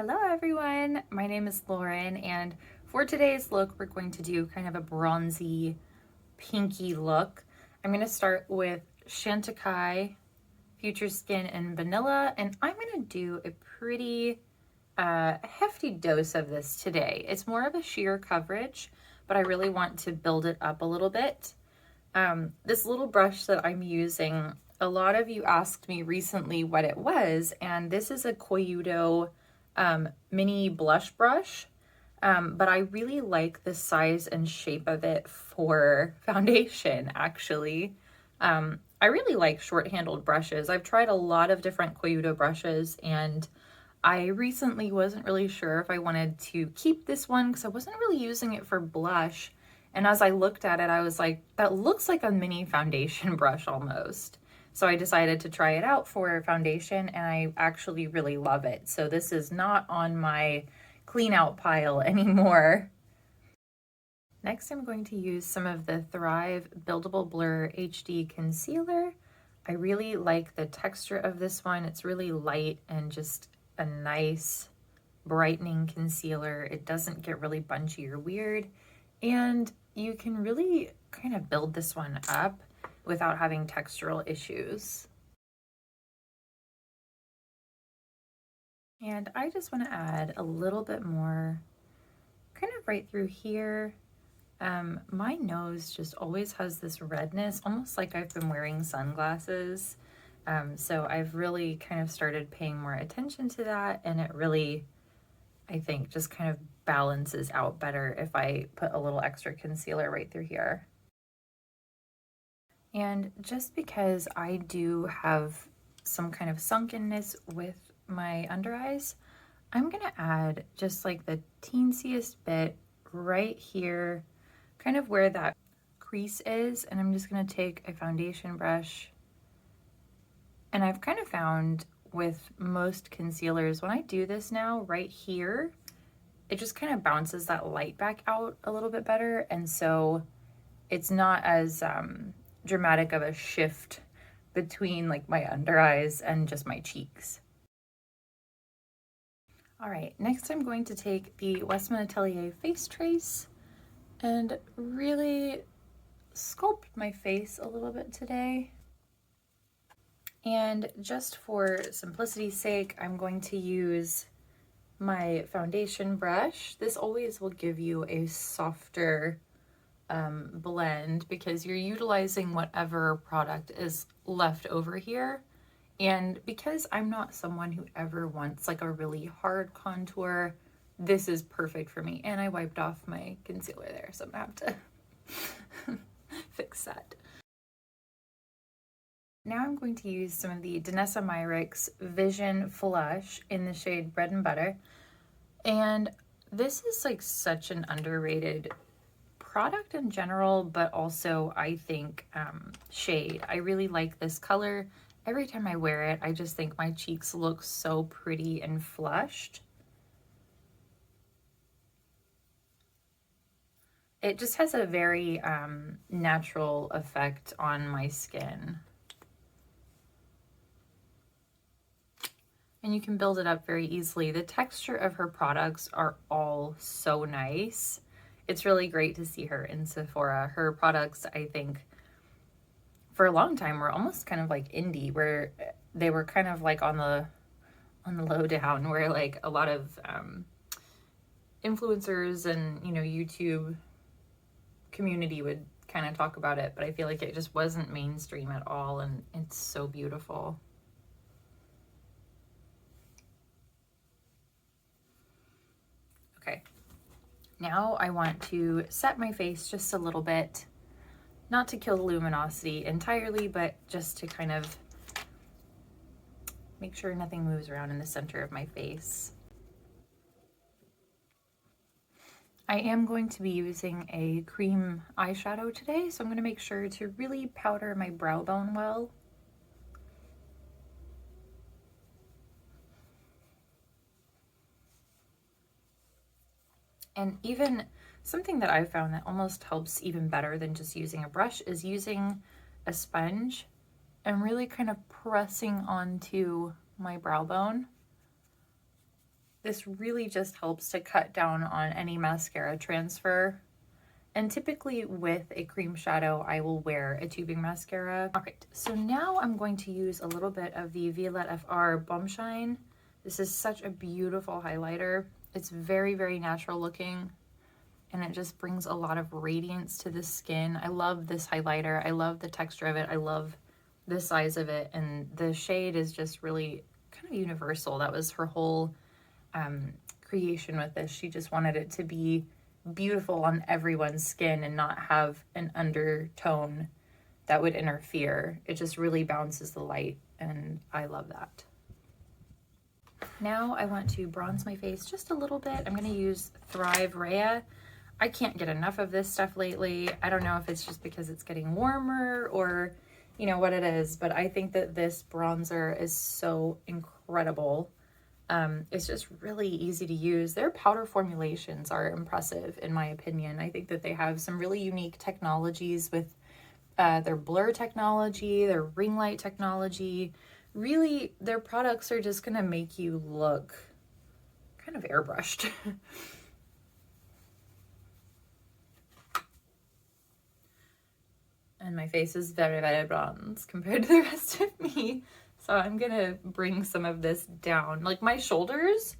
Hello everyone, my name is Lauren, and for today's look we're going to do kind of a bronzy pinky look. I'm going to start with Chantecaille, Future Skin, and Vanilla, and I'm going to do a pretty hefty dose of this today. It's more of a sheer coverage, but I really want to build it up a little bit. This little brush that I'm using, a lot of you asked me recently what it was, and this is a Coyudo mini blush brush, but I really like the size and shape of it for foundation, actually. I really like short-handled brushes. I've tried a lot of different Coyudo brushes, and I recently wasn't really sure if I wanted to keep this one because I wasn't really using it for blush. And as I looked at it, I was like, that looks like a mini foundation brush almost. So I decided to try it out for foundation, and I actually really love it. So this is not on my clean out pile anymore. Next, I'm going to use some of the Thrive Buildable Blur HD Concealer. I really like the texture of this one. It's really light and just a nice brightening concealer. It doesn't get really bunchy or weird, and you can really kind of build this one up without having textural issues. And I just want to add a little bit more kind of right through here. My nose just always has this redness, almost like I've been wearing sunglasses. So I've really kind of started paying more attention to that, and it really, I think, just kind of balances out better if I put a little extra concealer right through here. And just because I do have some kind of sunkenness with my under eyes, I'm gonna add just like the teensiest bit right here, kind of where that crease is, and I'm just gonna take a foundation brush. And I've kind of found with most concealers, when I do this now right here, it just kind of bounces that light back out a little bit better, and so it's not as dramatic of a shift between like my under eyes and just my cheeks. All right, next I'm going to take the Westman Atelier Face Trace and really sculpt my face a little bit today. And just for simplicity's sake, I'm going to use my foundation brush. This always will give you a softer blend because you're utilizing whatever product is left over here. And because I'm not someone who ever wants like a really hard contour, this is perfect for me. And I wiped off my concealer there, so I'm gonna have to fix that. Now I'm going to use some of the Danessa Myricks Vision Flush in the shade Bread and Butter. And this is like such an underrated product in general, but also I think shade. I really like this color. Every time I wear it, I just think my cheeks look so pretty and flushed. It just has a very natural effect on my skin. And you can build it up very easily. The texture of her products are all so nice. It's really great to see her in Sephora. Her products, I think, for a long time were almost kind of like indie, where they were kind of like on the low down, where like a lot of influencers and, you know, YouTube community would kind of talk about it, but I feel like it just wasn't mainstream at all, and it's so beautiful. Okay, now I want to set my face just a little bit, not to kill the luminosity entirely, but just to kind of make sure nothing moves around in the center of my face. I am going to be using a cream eyeshadow today, so I'm going to make sure to really powder my brow bone well. And even something that I've found that almost helps even better than just using a brush is using a sponge and really kind of pressing onto my brow bone. This really just helps to cut down on any mascara transfer. And typically with a cream shadow, I will wear a tubing mascara. All right, so now I'm going to use a little bit of the Violette FR Baume Shine. This is such a beautiful highlighter. It's very, very natural looking, and it just brings a lot of radiance to the skin. I love this highlighter. I love the texture of it. I love the size of it, and the shade is just really kind of universal. That was her whole creation with this. She just wanted it to be beautiful on everyone's skin and not have an undertone that would interfere. It just really bounces the light, and I love that. Now I want to bronze my face just a little bit. I'm going to use Thrive Rhea. I can't get enough of this stuff lately. I don't know if it's just because it's getting warmer or, you know, what it is, but I think that this bronzer is so incredible. It's just really easy to use. Their powder formulations are impressive, in my opinion. I think that they have some really unique technologies with their blur technology, their ring light technology. Really, their products are just going to make you look kind of airbrushed. And my face is very, very bronze compared to the rest of me. So I'm gonna bring some of this down. Like my shoulders,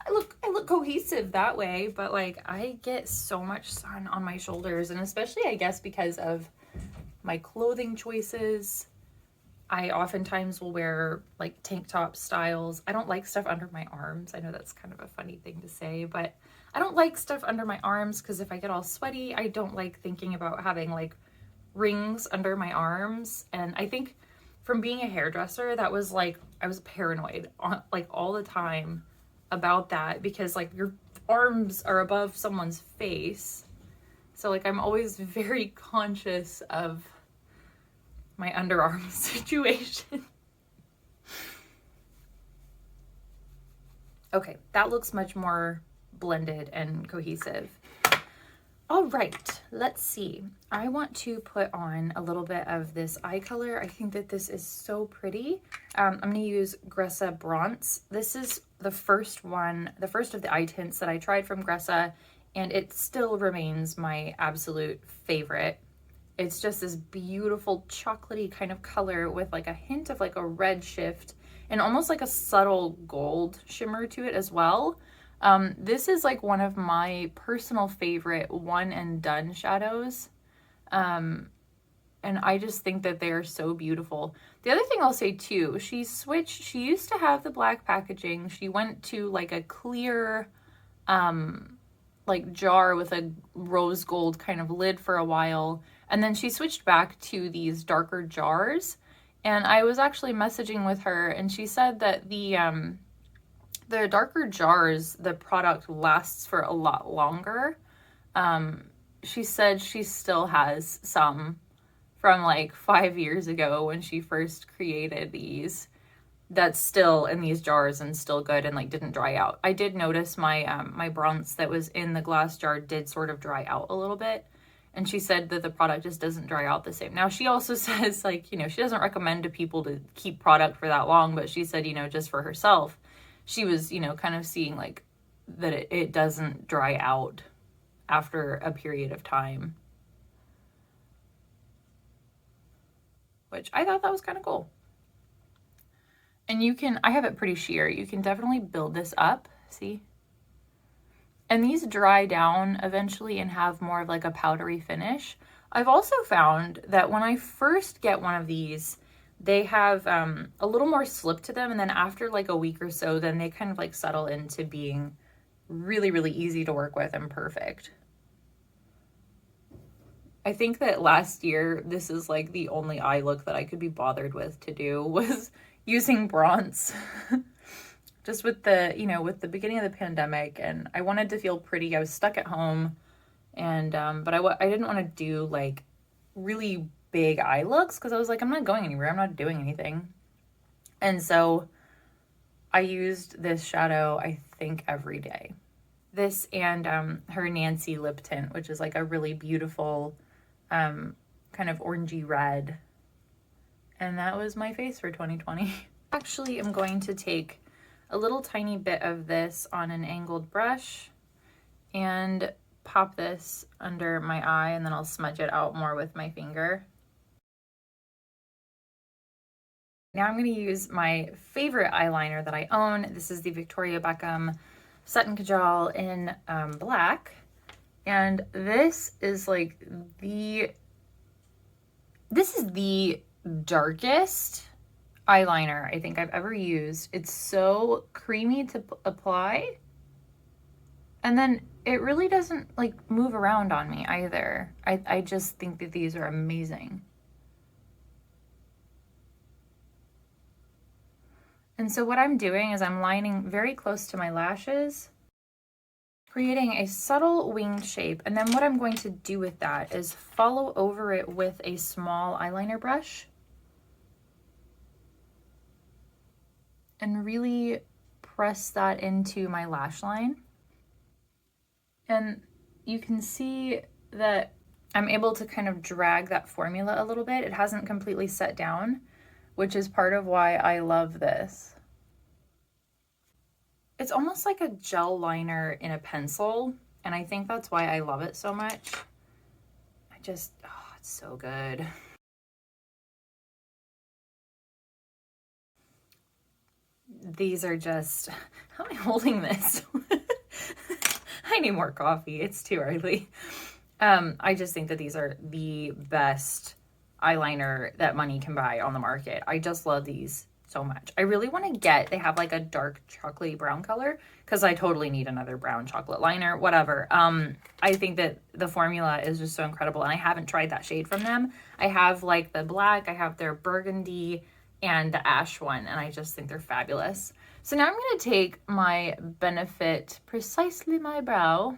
I look cohesive that way, but like I get so much sun on my shoulders, and especially I guess because of my clothing choices, I oftentimes will wear like tank top styles. I don't like stuff under my arms. I know that's kind of a funny thing to say, but I don't like stuff under my arms because if I get all sweaty, I don't like thinking about having like rings under my arms. And I think from being a hairdresser, that was like, I was paranoid like all the time about that, because like your arms are above someone's face. So like I'm always very conscious of my underarm situation. Okay, that looks much more blended and cohesive. All right, let's see. I want to put on a little bit of this eye color. I think that this is so pretty. I'm gonna use Gressa Bronce. This is the first one, the first of the eye tints that I tried from Gressa, and it still remains my absolute favorite. It's just this beautiful chocolatey kind of color with like a hint of like a red shift and almost like a subtle gold shimmer to it as well. This is like one of my personal favorite one and done shadows. And I just think that they are so beautiful. The other thing I'll say too, she switched, she used to have the black packaging. She went to like a clear, like jar with a rose gold kind of lid for a while. And then she switched back to these darker jars. And I was actually messaging with her, and she said that the darker jars, the product lasts for a lot longer. She said she still has some from like 5 years ago when she first created these that's still in these jars and still good and like didn't dry out. I did notice my my bronze that was in the glass jar did sort of dry out a little bit, and she said that the product just doesn't dry out the same. Now she also says like, you know, she doesn't recommend to people to keep product for that long, but she said, you know, just for herself, she was, you know, kind of seeing like that it doesn't dry out after a period of time, which I thought that was kind of cool. And you can, I have it pretty sheer. You can definitely build this up, see? And these dry down eventually and have more of like a powdery finish. I've also found that when I first get one of these, they have a little more slip to them, and then after like a week or so, then they kind of like settle into being really, really easy to work with and perfect. I think that last year, this is like the only eye look that I could be bothered with to do was using bronze. Just with the, you know, with the beginning of the pandemic, and I wanted to feel pretty. I was stuck at home, and but I didn't want to do like really big eye looks because I was like, I'm not going anywhere. I'm not doing anything. And so I used this shadow, I think, every day. This and her Nancy lip tint, which is like a really beautiful kind of orangey red. And that was my face for 2020. Actually, I'm going to take a little tiny bit of this on an angled brush and pop this under my eye, and then I'll smudge it out more with my finger. Now I'm going to use my favorite eyeliner that I own. This is the Victoria Beckham Satin Kajal in black. And this is like this is the darkest eyeliner I think I've ever used. It's so creamy to apply. And then it really doesn't like move around on me either. I just think that these are amazing. And so what I'm doing is I'm lining very close to my lashes, creating a subtle winged shape. And then what I'm going to do with that is follow over it with a small eyeliner brush and really press that into my lash line. And you can see that I'm able to kind of drag that formula a little bit. It hasn't completely set down, which is part of why I love this. It's almost like a gel liner in a pencil, and I think that's why I love it so much. It's so good. These are just, how am I holding this? I need more coffee. It's too early. I just think that these are the best eyeliner that money can buy on the market. I just love these so much. I really want to get, they have like a dark chocolatey brown color because I totally need another brown chocolate liner, whatever. I think that the formula is just so incredible, and I haven't tried that shade from them. I have like the black, I have their burgundy and the ash one, and I just think they're fabulous. So now I'm going to take my Benefit Precisely My Brow.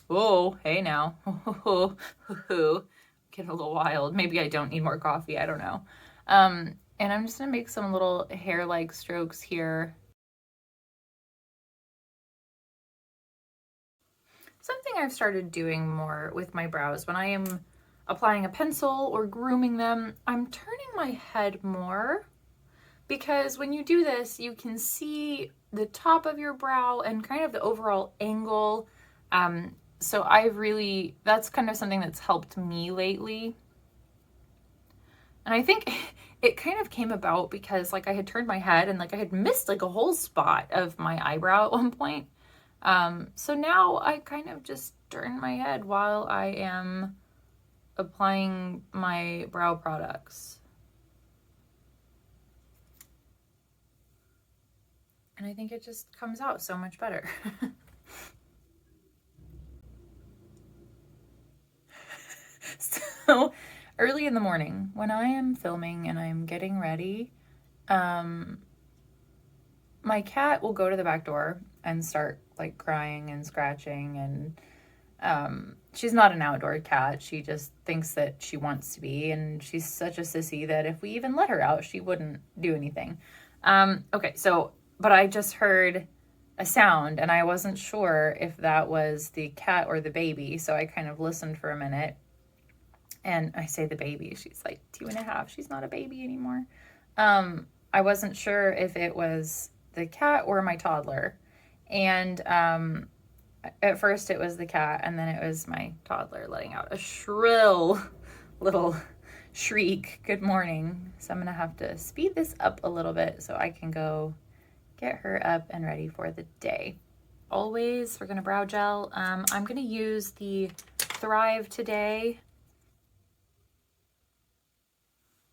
Oh, hey now. Get a little wild. Maybe I don't need more coffee. I don't know. And I'm just going to make some little hair-like strokes here. Something I've started doing more with my brows when I am applying a pencil or grooming them, I'm turning my head more, because when you do this, you can see the top of your brow and kind of the overall angle. So that's kind of something that's helped me lately. And I think it kind of came about because like I had turned my head and like I had missed like a whole spot of my eyebrow at one point. So now I kind of just turn my head while I am applying my brow products. And I think it just comes out so much better. So early in the morning when I am filming and I'm getting ready, my cat will go to the back door and start like crying and scratching, and she's not an outdoor cat. She just thinks that she wants to be, and she's such a sissy that if we even let her out, she wouldn't do anything. Okay, so, but I just heard a sound and I wasn't sure if that was the cat or the baby, so I kind of listened for a minute. And I say the baby, she's like 2.5. She's not a baby anymore. I wasn't sure if it was the cat or my toddler. And at first it was the cat, and then it was my toddler letting out a shrill little shriek, good morning. So I'm going to have to speed this up a little bit so I can go get her up and ready for the day. Always, we're going to brow gel. I'm going to use the Thrive today.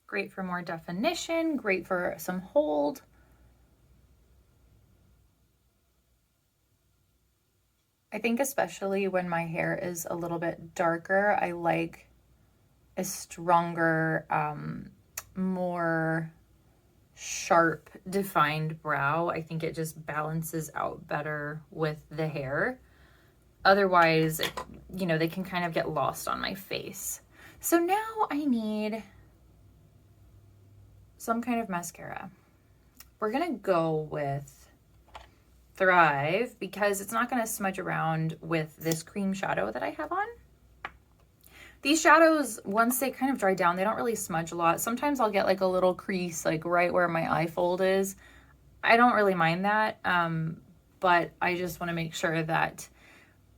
Great for more definition, great for some hold. I think especially when my hair is a little bit darker, I like a stronger, more sharp, defined brow. I think it just balances out better with the hair. Otherwise, you know, they can kind of get lost on my face. So now I need some kind of mascara. We're gonna go with Thrive because it's not gonna smudge around with this cream shadow that I have on. These shadows, once they kind of dry down, they don't really smudge a lot. Sometimes I'll get like a little crease like right where my eye fold is. I don't really mind that, but I just want to make sure that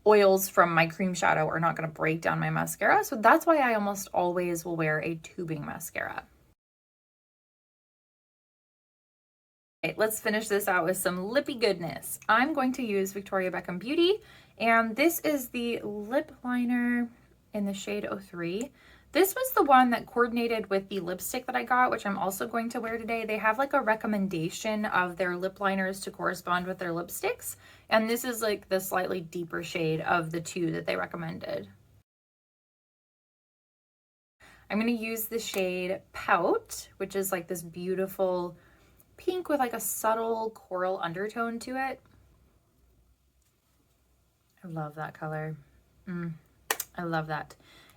oils from my cream shadow are not going to break down my mascara. So that's why I almost always will wear a tubing mascara. Okay, let's finish this out with some lippy goodness. I'm going to use Victoria Beckham Beauty, and this is the lip liner in the shade 03. This was the one that coordinated with the lipstick that I got, which I'm also going to wear today. They have like a recommendation of their lip liners to correspond with their lipsticks, and this is like the slightly deeper shade of the two that they recommended. I'm going to use the shade Pout, which is like this beautiful pink with like a subtle coral undertone to it. I love that color. I love that.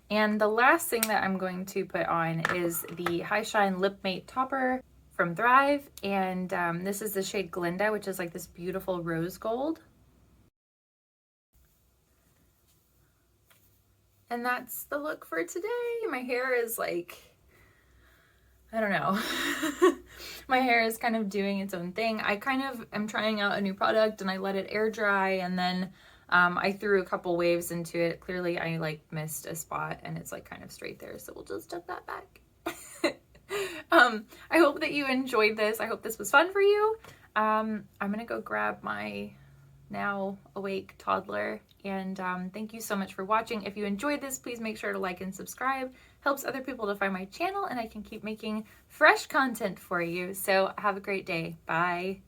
And the last thing that I'm going to put on is the High Shine Lip Mate Topper from Thrive. And this is the shade Glinda, which is like this beautiful rose gold. And that's the look for today. My hair is like, I don't know. My hair is kind of doing its own thing. I kind of am trying out a new product and I let it air dry, and then I threw a couple waves into it. Clearly I like missed a spot and it's like kind of straight there, so we'll just tuck that back. I hope that you enjoyed this. I hope this was fun for you. I'm gonna go grab my now awake toddler, and thank you so much for watching. If you enjoyed this, please make sure to like and subscribe. Helps other people to find my channel, and I can keep making fresh content for you. So have a great day. Bye.